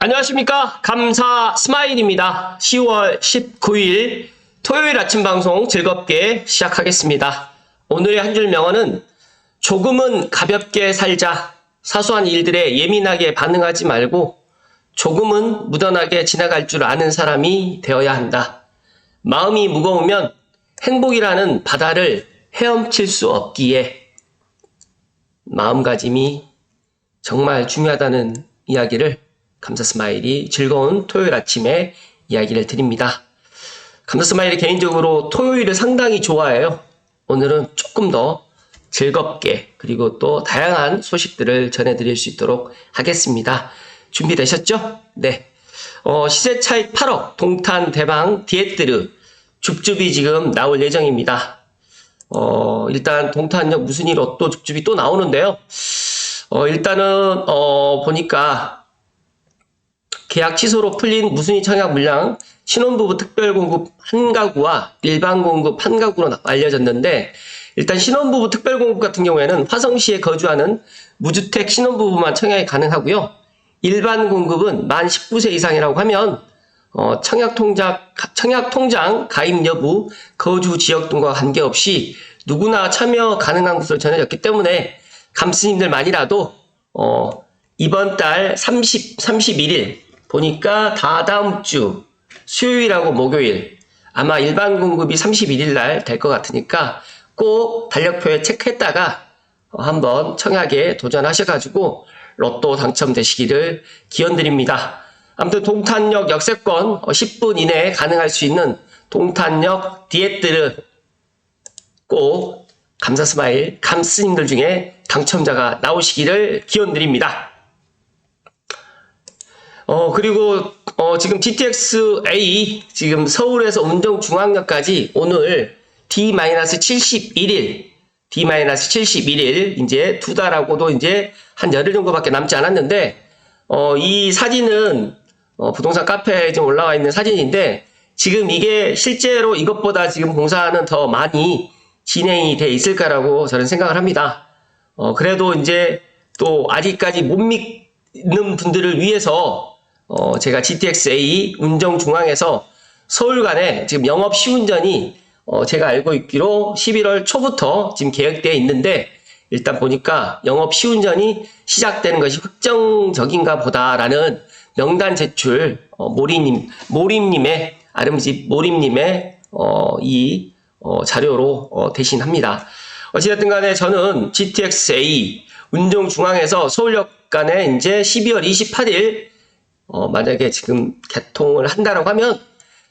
안녕하십니까. 감사 스마일입니다. 10월 19일 토요일 아침 방송 즐겁게 시작하겠습니다. 오늘의 한 줄 명언은 조금은 가볍게 살자. 사소한 일들에 예민하게 반응하지 말고 조금은 무던하게 지나갈 줄 아는 사람이 되어야 한다. 마음이 무거우면 행복이라는 바다를 헤엄칠 수 없기에 마음가짐이 정말 중요하다는 이야기를 감사 스마일이 즐거운 토요일 아침에 이야기를 드립니다. 감사 스마일이 개인적으로 토요일을 상당히 좋아해요. 오늘은 조금 더 즐겁게 그리고 또 다양한 소식들을 전해드릴 수 있도록 하겠습니다. 준비되셨죠? 네. 시세 차익 8억 동탄 대방 디에뜨르 줍줍이 지금 나올 예정입니다. 일단 동탄역 무슨 일 또 줍줍이 또 나오는데요. 일단은 보니까 계약 취소로 풀린 무순위 청약 물량 신혼부부 특별공급 한 가구와 일반 공급 한 가구로 알려졌는데, 일단 신혼부부 특별공급 같은 경우에는 화성시에 거주하는 무주택 신혼부부만 청약이 가능하고요. 일반 공급은 만 19세 이상이라고 하면 청약통장 가입 여부, 거주 지역 등과 관계없이 누구나 참여 가능한 것으로 전해졌기 때문에 감스님들만이라도 이번 달 31일 보니까 다다음 주 수요일하고 목요일 아마 일반 공급이 31일 날 될 것 같으니까 꼭 달력표에 체크했다가 한번 청약에 도전하셔가지고 로또 당첨되시기를 기원드립니다. 아무튼 동탄역 역세권 10분 이내에 가능할 수 있는 동탄역 디에뜨르 꼭 감사 스마일 감스님들 중에 당첨자가 나오시기를 기원드립니다. 그리고 지금 GTX-A 지금 서울에서 운정중앙역까지 오늘 D-71일 이제 2달하고도 이제 한 열흘 정도밖에 남지 않았는데, 이 사진은 부동산 카페에 지금 올라와 있는 사진인데, 지금 이게 실제로 이것보다 지금 공사는 더 많이 진행이 돼 있을까라고 저는 생각을 합니다. 그래도 이제 또 아직까지 못 믿는 분들을 위해서 제가 GTX-A 운정중앙에서 서울 간에 지금 영업 시운전이 제가 알고 있기로 11월 초부터 지금 계획되어 있는데, 일단 보니까 영업 시운전이 시작되는 것이 확정적인가 보다라는 명단 제출 모림님의 아름집 모림님의 이 자료로 대신합니다. 어찌됐든 간에 저는 GTX-A 운정중앙에서 서울역 간에 이제 12월 28일 만약에 지금 개통을 한다라고 하면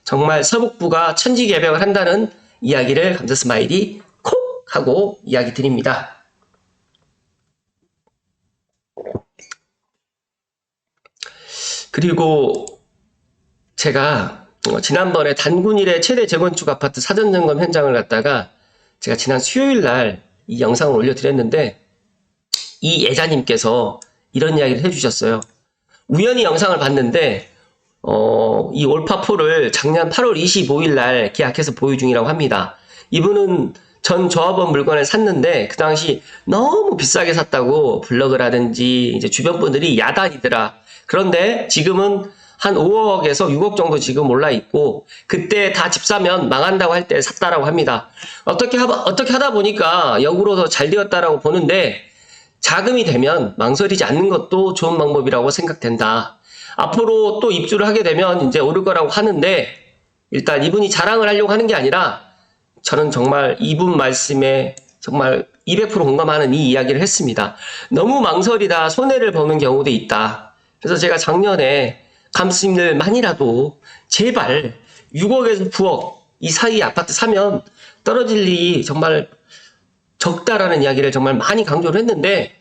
정말 서북부가 천지개벽을 한다는 이야기를 감사 스마일이 콕 하고 이야기 드립니다. 그리고 제가 지난번에 단군일의 최대 재건축 아파트 사전점검 현장을 갔다가 제가 지난 수요일 날 이 영상을 올려드렸는데, 이 예자님께서 이런 이야기를 해주셨어요. 우연히 영상을 봤는데 이 올파4를 작년 8월 25일 날 계약해서 보유 중이라고 합니다. 이분은 전 조합원 물건을 샀는데 그 당시 너무 비싸게 샀다고 블로그라든지 이제 주변 분들이 야단이더라. 그런데 지금은 한 5억에서 6억 정도 지금 올라 있고, 그때 다 집 사면 망한다고 할 때 샀다라고 합니다. 어떻게 하다 보니까 역으로 더 잘 되었다라고 보는데, 자금이 되면 망설이지 않는 것도 좋은 방법이라고 생각된다. 앞으로 또 입주를 하게 되면 이제 오를 거라고 하는데, 일단 이분이 자랑을 하려고 하는 게 아니라 저는 정말 이분 말씀에 정말 200% 공감하는 이 이야기를 했습니다. 너무 망설이다 손해를 보는 경우도 있다. 그래서 제가 작년에 감스님들만이라도 제발 6억에서 9억 이 사이 아파트 사면 떨어질 일이 정말 적다라는 이야기를 정말 많이 강조를 했는데,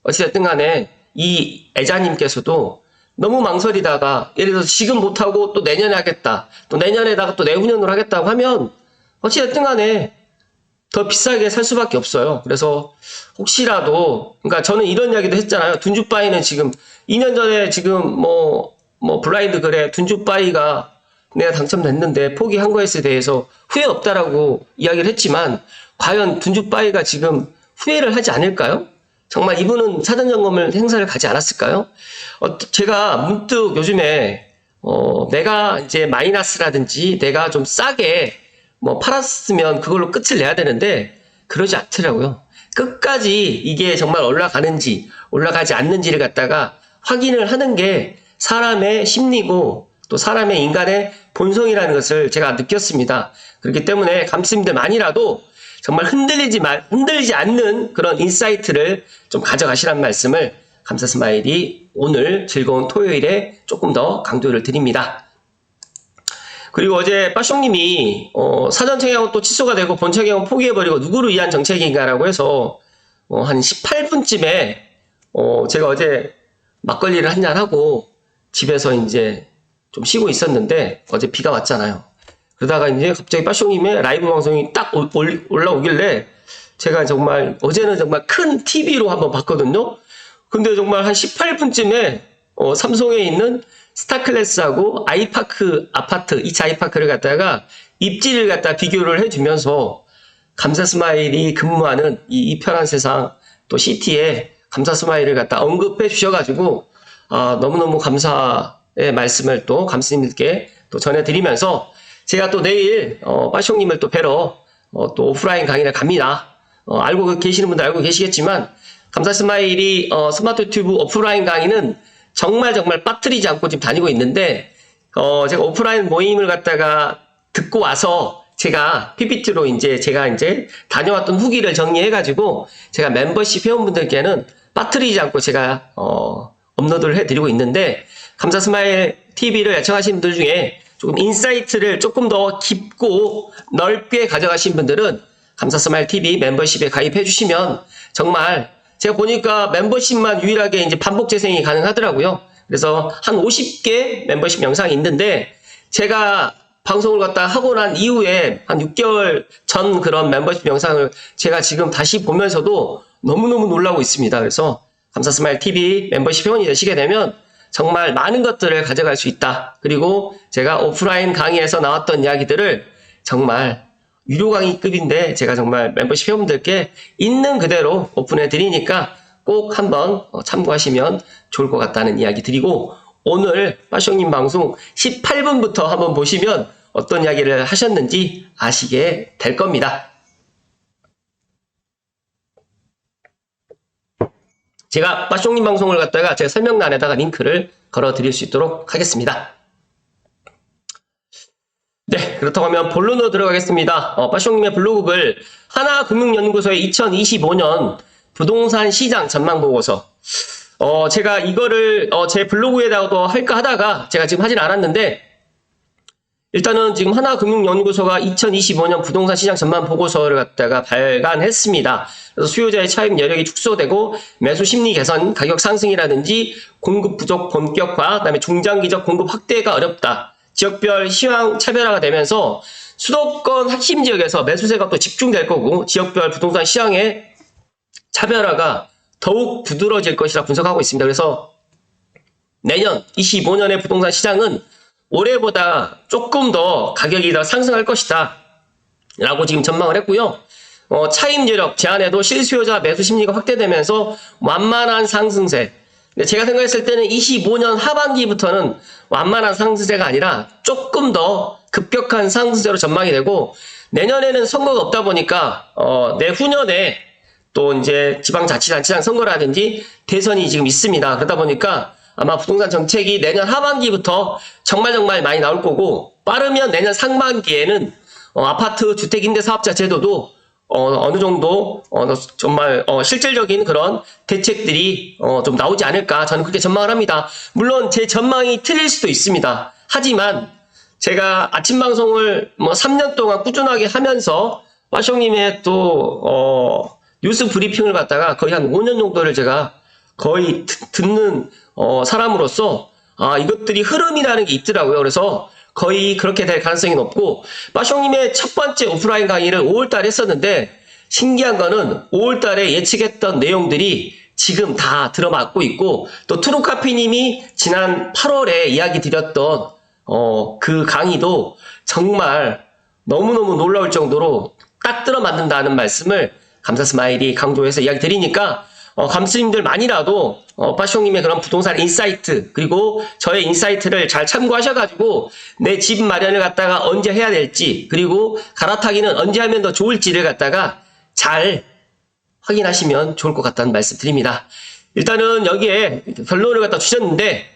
어찌됐든 간에 이 애자님께서도 너무 망설이다가 예를 들어서 지금 못하고 또 내년에 하겠다, 또 내년에다가 또 내후년으로 하겠다고 하면 어찌됐든 간에 더 비싸게 살 수밖에 없어요. 그래서 혹시라도, 그러니까 저는 이런 이야기도 했잖아요. 둔주바이는 지금 2년 전에 지금 뭐 블라인드 글에 둔주바이가 내가 당첨됐는데 포기한 것에 대해서 후회 없다라고 이야기를 했지만, 과연 둔주바이가 지금 후회를 하지 않을까요? 정말 이분은 사전점검을 행사를 가지 않았을까요? 제가 문득 요즘에 내가 이제 마이너스라든지 내가 좀 싸게 뭐 팔았으면 그걸로 끝을 내야 되는데 그러지 않더라고요. 끝까지 이게 정말 올라가는지 올라가지 않는지를 갖다가 확인을 하는 게 사람의 심리고 또 사람의 인간의 본성이라는 것을 제가 느꼈습니다. 그렇기 때문에 감스님들만이라도 정말 흔들리지 않는 그런 인사이트를 좀 가져가시란 말씀을 감사 스마일이 오늘 즐거운 토요일에 조금 더 강조를 드립니다. 그리고 어제 빠숑님이 사전 청약은 또 취소가 되고 본 청약은 포기해버리고 누구를 위한 정책인가라고 해서 한 18분쯤에 제가 어제 막걸리를 한잔하고 집에서 이제 좀 쉬고 있었는데 어제 비가 왔잖아요. 그러다가 이제 갑자기 빠숑님의 라이브 방송이 딱 올라오길래 제가 정말 어제는 정말 큰 TV로 한번 봤거든요. 근데 정말 한 18분쯤에 삼성에 있는 스타클래스하고 아이파크 아파트 2차 아이파크를 갖다가 입지를 갖다 비교를 해주면서 감사 스마일이 근무하는 이 편한 세상 또 시티에 감사 스마일을 갖다 언급해 주셔가지고 너무너무 감사의 말씀을 또 감스님들께 또 전해드리면서 제가 또 내일 빠숑님을 또 뵈러 또 오프라인 강의를 갑니다. 알고 계시는 분들 알고 계시겠지만 감사 스마일이 스마트 튜브 오프라인 강의는 정말 빠뜨리지 않고 지금 다니고 있는데 제가 오프라인 모임을 갖다가 듣고 와서 제가 PPT로 제가 다녀왔던 후기를 정리해가지고 제가 멤버십 회원분들께는 빠뜨리지 않고 제가 업로드를 해드리고 있는데 감사 스마일 TV를 애청하시는 분들 중에 조금 인사이트를 조금 더 깊고 넓게 가져가신 분들은 감사 스마일 TV 멤버십에 가입해 주시면 정말 제가 보니까 멤버십만 유일하게 이제 반복 재생이 가능하더라고요. 그래서 한 50개 멤버십 영상이 있는데 제가 방송을 갖다 하고 난 이후에 한 6개월 전 그런 멤버십 영상을 제가 지금 다시 보면서도 너무너무 놀라고 있습니다. 그래서 감사 스마일 TV 멤버십 회원이 되시게 되면 정말 많은 것들을 가져갈 수 있다. 그리고 제가 오프라인 강의에서 나왔던 이야기들을 정말 유료 강의급인데 제가 정말 멤버십 회원분들께 있는 그대로 오픈해 드리니까 꼭 한번 참고하시면 좋을 것 같다는 이야기 드리고 오늘 빠숑님 방송 18분부터 한번 보시면 어떤 이야기를 하셨는지 아시게 될 겁니다. 제가 빠숑님 방송을 갖다가 제가 설명란에다가 링크를 걸어 드릴 수 있도록 하겠습니다. 네, 그렇다고 하면 본론으로 들어가겠습니다. 빠숑님의 블로그를 하나금융연구소의 2025년 부동산 시장 전망 보고서. 제가 이거를 제 블로그에다가도 할까 하다가 제가 지금 하진 않았는데 일단은 지금 하나금융연구소가 2025년 부동산 시장 전망 보고서를 갖다가 발간했습니다. 그래서 수요자의 차입 여력이 축소되고 매수 심리 개선, 가격 상승이라든지 공급 부족 본격화, 그다음에 중장기적 공급 확대가 어렵다. 지역별 시황 차별화가 되면서 수도권 핵심 지역에서 매수세가 또 집중될 거고 지역별 부동산 시장의 차별화가 더욱 두드러질 것이라 분석하고 있습니다. 그래서 내년 25년의 부동산 시장은 올해보다 조금 더 가격이 더 상승할 것이다 라고 지금 전망을 했고요. 차입 여력 제한에도 실수요자 매수 심리가 확대되면서 완만한 상승세. 근데 제가 생각했을 때는 25년 하반기부터는 완만한 상승세가 아니라 조금 더 급격한 상승세로 전망이 되고 내년에는 선거가 없다 보니까 내후년에 또 이제 지방자치단체장 선거라든지 대선이 지금 있습니다. 그러다 보니까 아마 부동산 정책이 내년 하반기부터 정말 많이 나올 거고 빠르면 내년 상반기에는 아파트 주택임대사업자 제도도 어느 정도 정말 실질적인 그런 대책들이 좀 나오지 않을까 저는 그렇게 전망을 합니다. 물론 제 전망이 틀릴 수도 있습니다. 하지만 제가 아침 방송을 3년 동안 꾸준하게 하면서 빠숑님의 또 뉴스 브리핑을 갖다가 거의 한 5년 정도를 제가 거의 듣는 사람으로서 이것들이 흐름이라는 게 있더라고요. 그래서 거의 그렇게 될 가능성이 높고 빠숑님의 첫 번째 오프라인 강의를 5월달에 했었는데 신기한 거는 5월달에 예측했던 내용들이 지금 다 들어맞고 있고 또 트루카피님이 지난 8월에 이야기 드렸던 그 강의도 정말 너무너무 놀라울 정도로 딱 들어맞는다는 말씀을 감사 스마일이 강조해서 이야기 드리니까 감스님들만이라도 빠숑님의 그런 부동산 인사이트 그리고 저의 인사이트를 잘 참고하셔가지고 내 집 마련을 갖다가 언제 해야 될지 그리고 갈아타기는 언제 하면 더 좋을지를 갖다가 잘 확인하시면 좋을 것 같다는 말씀 드립니다. 일단은 여기에 결론을 갖다 주셨는데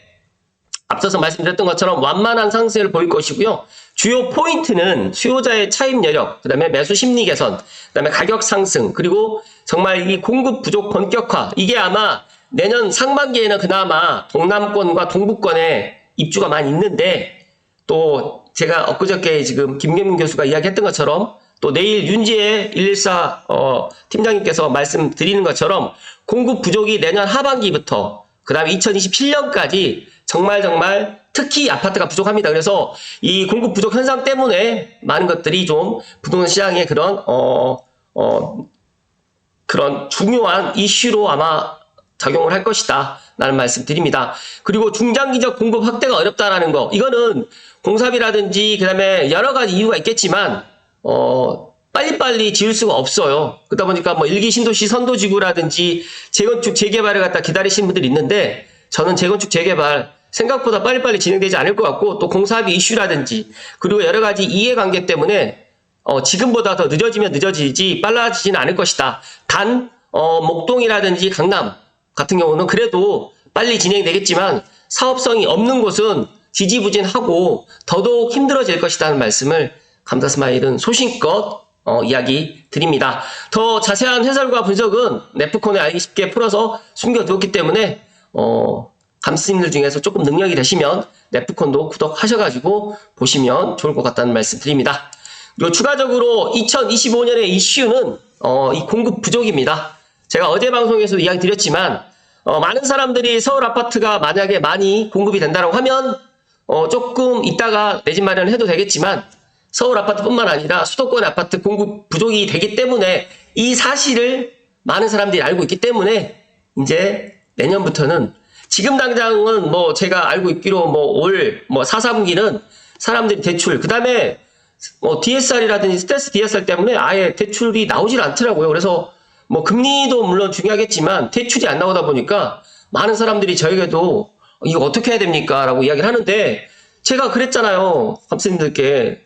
앞서서 말씀드렸던 것처럼 완만한 상승을 보일 것이고요. 주요 포인트는 수요자의 차입 여력, 그 다음에 매수 심리 개선, 그 다음에 가격 상승, 그리고 정말 이 공급 부족 본격화, 이게 아마 내년 상반기에는 그나마 동남권과 동북권에 입주가 많이 있는데 또 제가 엊그저께 지금 김경민 교수가 이야기했던 것처럼 또 내일 윤지혜 114 팀장님께서 말씀드리는 것처럼 공급 부족이 내년 하반기부터 그 다음에 2027년까지 정말 특히 아파트가 부족합니다. 그래서 이 공급 부족 현상 때문에 많은 것들이 좀 부동산 시장의 그런 중요한 이슈로 아마 작용을 할 것이다 라는 말씀 드립니다. 그리고 중장기적 공급 확대가 어렵다라는 거, 이거는 공사비라든지 그 다음에 여러 가지 이유가 있겠지만 빨리빨리 지을 수가 없어요. 그러다 보니까 뭐 일기 신도시 선도지구라든지 재건축 재개발을 갖다 기다리시는 분들이 있는데 저는 재건축 재개발 생각보다 빨리빨리 진행되지 않을 것 같고 또 공사비 이슈라든지 그리고 여러 가지 이해관계 때문에 지금보다 더 늦어지면 늦어지지 빨라지지는 않을 것이다. 단 목동이라든지 강남 같은 경우는 그래도 빨리 진행되겠지만 사업성이 없는 곳은 지지부진하고 더더욱 힘들어질 것이라는 말씀을 감사스마일은 소신껏 이야기 드립니다. 더 자세한 해설과 분석은 네프콘에 알기 쉽게 풀어서 숨겨두었기 때문에 감스님들 중에서 조금 능력이 되시면 네프콘도 구독하셔가지고 보시면 좋을 것 같다는 말씀 드립니다. 그리고 추가적으로 2025년의 이슈는 이 공급 부족입니다. 제가 어제 방송에서 이야기 드렸지만 많은 사람들이 서울 아파트가 만약에 많이 공급이 된다고 하면 조금 이따가 내 집 마련을 해도 되겠지만 서울 아파트뿐만 아니라 수도권 아파트 공급 부족이 되기 때문에 이 사실을 많은 사람들이 알고 있기 때문에 이제 내년부터는 지금 당장은 뭐 제가 알고 있기로 올 4, 3분기는 사람들이 대출 그 다음에 DSR이라든지 스트레스 DSR 때문에 아예 대출이 나오질 않더라고요. 그래서 금리도 물론 중요하겠지만 대출이 안 나오다 보니까 많은 사람들이 저에게도 이거 어떻게 해야 됩니까? 라고 이야기를 하는데 제가 그랬잖아요. 감독님들께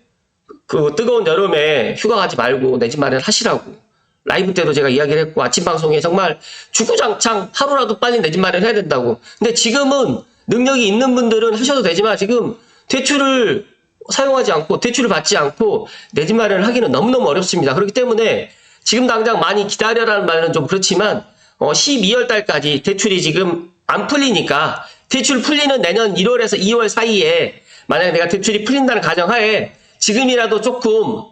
그 뜨거운 여름에 휴가 가지 말고 내 집 마련 하시라고. 라이브 때도 제가 이야기를 했고 아침 방송에 정말 주구장창 하루라도 빨리 내 집 마련 해야 된다고. 근데 지금은 능력이 있는 분들은 하셔도 되지만 지금 대출을 사용하지 않고 대출을 받지 않고 내 집 마련을 하기는 너무너무 어렵습니다. 그렇기 때문에 지금 당장 많이 기다려라는 말은 좀 그렇지만 12월 달까지 대출이 지금 안 풀리니까 대출 풀리는 내년 1월에서 2월 사이에 만약에 내가 대출이 풀린다는 가정하에 지금이라도 조금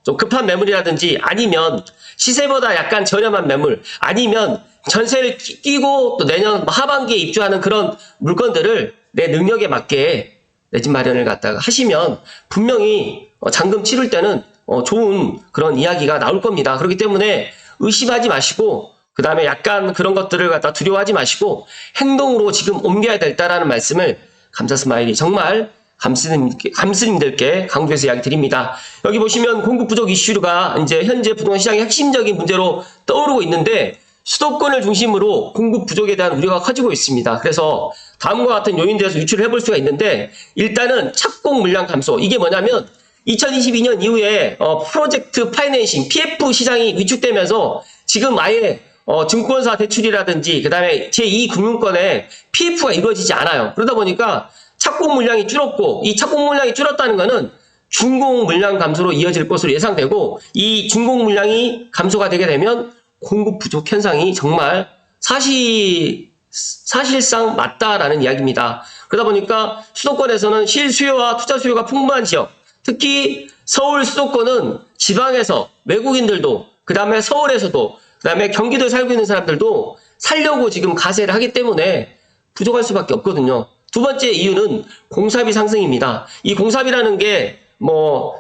좀 급한 매물이라든지 아니면 시세보다 약간 저렴한 매물 아니면 전세를 끼고 또 내년 하반기에 입주하는 그런 물건들을 내 능력에 맞게 내 집 마련을 갖다가 하시면 분명히 잔금 치를 때는 좋은 그런 이야기가 나올 겁니다. 그렇기 때문에 의심하지 마시고 그 다음에 약간 그런 것들을 갖다 두려워하지 마시고 행동으로 지금 옮겨야 될다라는 말씀을 감사스마일이 정말 감스님들께 강조해서 이야기 드립니다. 여기 보시면 공급 부족 이슈가 이제 현재 부동산 시장의 핵심적인 문제로 떠오르고 있는데 수도권을 중심으로 공급 부족에 대한 우려가 커지고 있습니다. 그래서 다음과 같은 요인들에서 유출을 해볼 수가 있는데 일단은 착공 물량 감소. 이게 뭐냐면 2022년 이후에 프로젝트 파이낸싱 PF 시장이 위축되면서 지금 아예 증권사 대출이라든지 그 다음에 제2금융권에 PF가 이루어지지 않아요. 그러다 보니까 착공 물량이 줄었고 이 착공 물량이 줄었다는 것은 준공 물량 감소로 이어질 것으로 예상되고 이 준공 물량이 감소가 되게 되면 공급 부족 현상이 정말 사실상 맞다라는 이야기입니다. 그러다 보니까 수도권에서는 실수요와 투자 수요가 풍부한 지역, 특히 서울 수도권은 지방에서 외국인들도 그 다음에 서울에서도 그 다음에 경기도에 살고 있는 사람들도 살려고 지금 가세를 하기 때문에 부족할 수밖에 없거든요. 두 번째 이유는 공사비 상승입니다. 이 공사비라는 게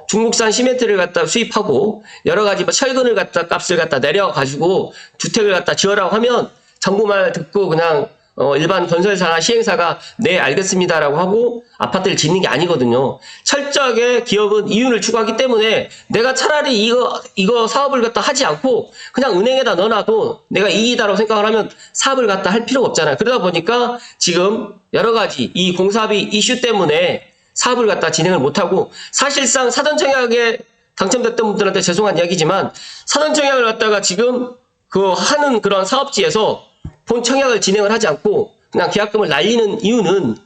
중국산 시멘트를 갖다 수입하고 여러 가지 철근을 갖다 값을 갖다 내려가지고 주택을 갖다 지어라고 하면 정부말 듣고 그냥 일반 건설사나 시행사가 네 알겠습니다라고 하고 아파트를 짓는 게 아니거든요. 철저하게 기업은 이윤을 추구하기 때문에 내가 차라리 이거 사업을 갖다 하지 않고 그냥 은행에다 넣어놔도 내가 이익이다라고 생각을 하면 사업을 갖다 할 필요가 없잖아요. 그러다 보니까 지금 여러 가지 이 공사비 이슈 때문에 사업을 갖다 진행을 못하고, 사실상 사전청약에 당첨됐던 분들한테 죄송한 이야기지만 사전청약을 갖다가 지금 하는 그런 사업지에서 본 청약을 진행을 하지 않고 그냥 계약금을 날리는 이유는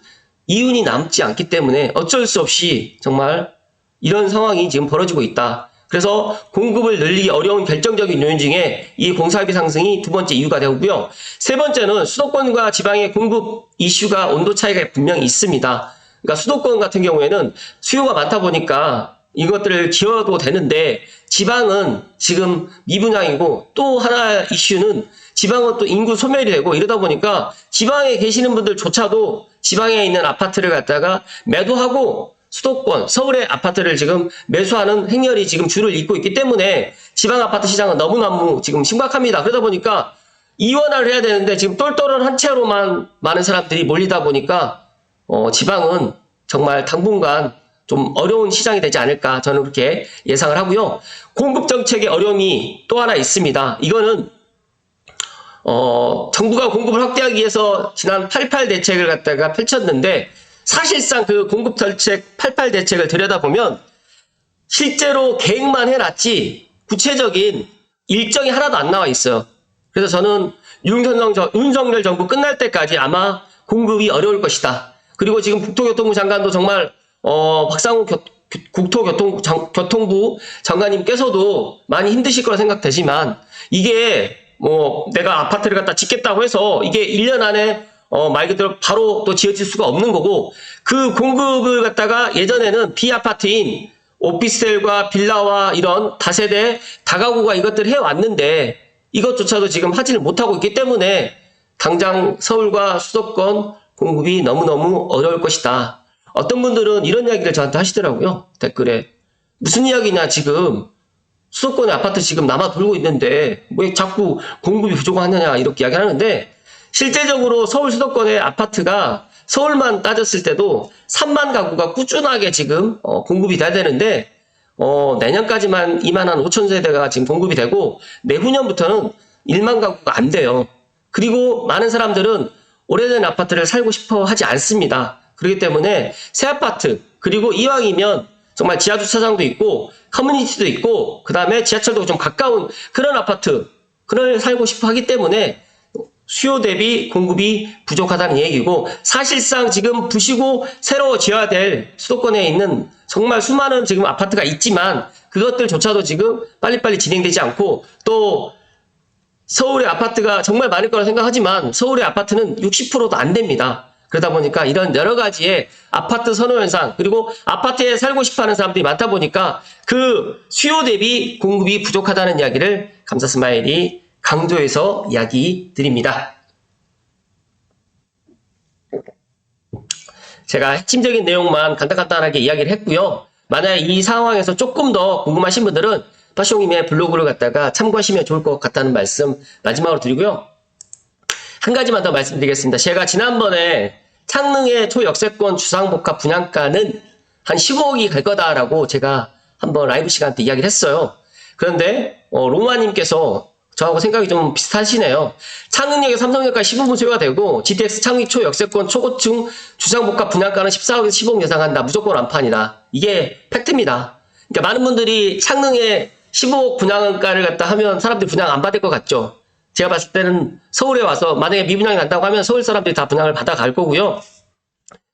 이윤이 남지 않기 때문에 어쩔 수 없이 정말 이런 상황이 지금 벌어지고 있다. 그래서 공급을 늘리기 어려운 결정적인 요인 중에 이 공사비 상승이 두 번째 이유가 되고요. 세 번째는 수도권과 지방의 공급 이슈가 온도 차이가 분명히 있습니다. 그러니까 수도권 같은 경우에는 수요가 많다 보니까 이것들을 지어도 되는데 지방은 지금 미분양이고, 또 하나 이슈는 지방은 또 인구 소멸이 되고 이러다 보니까 지방에 계시는 분들조차도 지방에 있는 아파트를 갖다가 매도하고 수도권, 서울의 아파트를 지금 매수하는 행렬이 지금 줄을 잇고 있기 때문에 지방 아파트 시장은 너무너무 지금 심각합니다. 그러다 보니까 이원화를 해야 되는데 지금 똘똘한 한 채로만 많은 사람들이 몰리다 보니까 지방은 정말 당분간 좀 어려운 시장이 되지 않을까, 저는 그렇게 예상을 하고요. 공급 정책의 어려움이 또 하나 있습니다. 이거는 정부가 공급을 확대하기 위해서 지난 88 대책을 갖다가 펼쳤는데, 사실상 그 공급 정책 88 대책을 들여다보면 실제로 계획만 해놨지 구체적인 일정이 하나도 안 나와 있어요. 그래서 저는 윤석열 정부 끝날 때까지 아마 공급이 어려울 것이다. 그리고 지금 국토교통부 장관도 정말 박상우 국토교통부 장관님께서도 많이 힘드실 거라 생각되지만, 이게 내가 아파트를 갖다 짓겠다고 해서 이게 1년 안에 말 그대로 바로 또 지어질 수가 없는 거고, 그 공급을 갖다가 예전에는 비아파트인 오피스텔과 빌라와 이런 다세대 다가구가 이것들을 해왔는데 이것조차도 지금 하지를 못하고 있기 때문에 당장 서울과 수도권 공급이 너무너무 어려울 것이다. 어떤 분들은 이런 이야기를 저한테 하시더라고요. 댓글에. 무슨 이야기냐, 지금 수도권의 아파트 지금 남아 돌고 있는데 왜 자꾸 공급이 부족하느냐, 이렇게 이야기하는데, 실제적으로 서울 수도권의 아파트가 서울만 따졌을 때도 3만 가구가 꾸준하게 지금 공급이 돼야 되는데 내년까지만 2만 한 5천 세대가 지금 공급이 되고 내후년부터는 1만 가구가 안 돼요. 그리고 많은 사람들은 오래된 아파트를 살고 싶어 하지 않습니다. 그렇기 때문에 새 아파트, 그리고 이왕이면 정말 지하 주차장도 있고 커뮤니티도 있고 그 다음에 지하철도 좀 가까운 그런 아파트, 그걸 살고 싶어 하기 때문에 수요 대비 공급이 부족하다는 얘기고, 사실상 지금 부시고 새로 지어야 될 수도권에 있는 정말 수많은 지금 아파트가 있지만 그것들조차도 지금 빨리빨리 진행되지 않고, 또 서울의 아파트가 정말 많을 거라 생각하지만 서울의 아파트는 60%도 안 됩니다. 그러다 보니까 이런 여러 가지의 아파트 선호 현상, 그리고 아파트에 살고 싶어 하는 사람들이 많다 보니까 그 수요 대비 공급이 부족하다는 이야기를 감사스마일이 강조해서 이야기 드립니다. 제가 핵심적인 내용만 간단하게 이야기를 했고요. 만약 이 상황에서 조금 더 궁금하신 분들은 파쇼님의 블로그를 갖다가 참고하시면 좋을 것 같다는 말씀 마지막으로 드리고요. 한 가지만 더 말씀드리겠습니다. 제가 지난번에 창릉의 초역세권 주상복합 분양가는 한 15억이 갈 거다라고 제가 한번 라이브 시간 때 이야기를 했어요. 그런데 로마님께서 저하고 생각이 좀 비슷하시네요. 창릉역에 삼성역까지 15분 소요가 되고 GTX 창릉 초역세권 초고층 주상복합 분양가는 14억에서 15억 예상한다. 무조건 완판이다. 이게 팩트입니다. 그러니까 많은 분들이 창릉에 15억 분양가를 갖다 하면 사람들이 분양 안 받을 것 같죠. 제가 봤을 때는 서울에 와서 만약에 미분양이 난다고 하면 서울 사람들이 다 분양을 받아갈 거고요.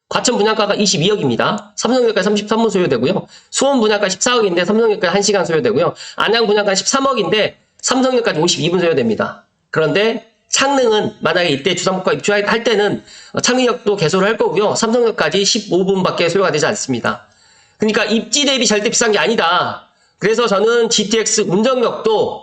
과천 분양가가 22억입니다. 삼성역까지 33분 소요되고요. 수원 분양가 14억인데 삼성역까지 1시간 소요되고요. 안양 분양가 13억인데 삼성역까지 52분 소요됩니다. 그런데 창릉은 만약에 이때 주상복합 입주할 때는 창릉역도 개소를 할 거고요. 삼성역까지 15분밖에 소요가 되지 않습니다. 그러니까 입지 대비 절대 비싼 게 아니다. 그래서 저는 GTX 운정역도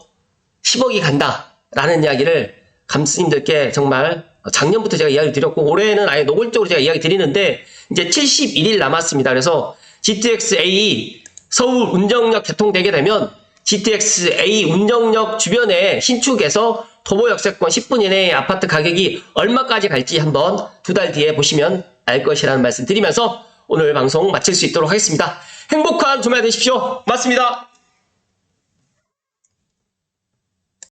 10억이 간다라는 이야기를 감스님들께 정말 작년부터 제가 이야기 드렸고, 올해는 아예 노골적으로 제가 이야기 드리는데 이제 71일 남았습니다. 그래서 GTX A 서울 운정역 개통되게 되면 GTX A 운정역 주변에 신축에서 도보 역세권 10분 이내의 아파트 가격이 얼마까지 갈지 한번 2달 뒤에 보시면 알 것이라는 말씀 드리면서 오늘 방송 마칠 수 있도록 하겠습니다. 행복한 주말 되십시오. 고맙습니다.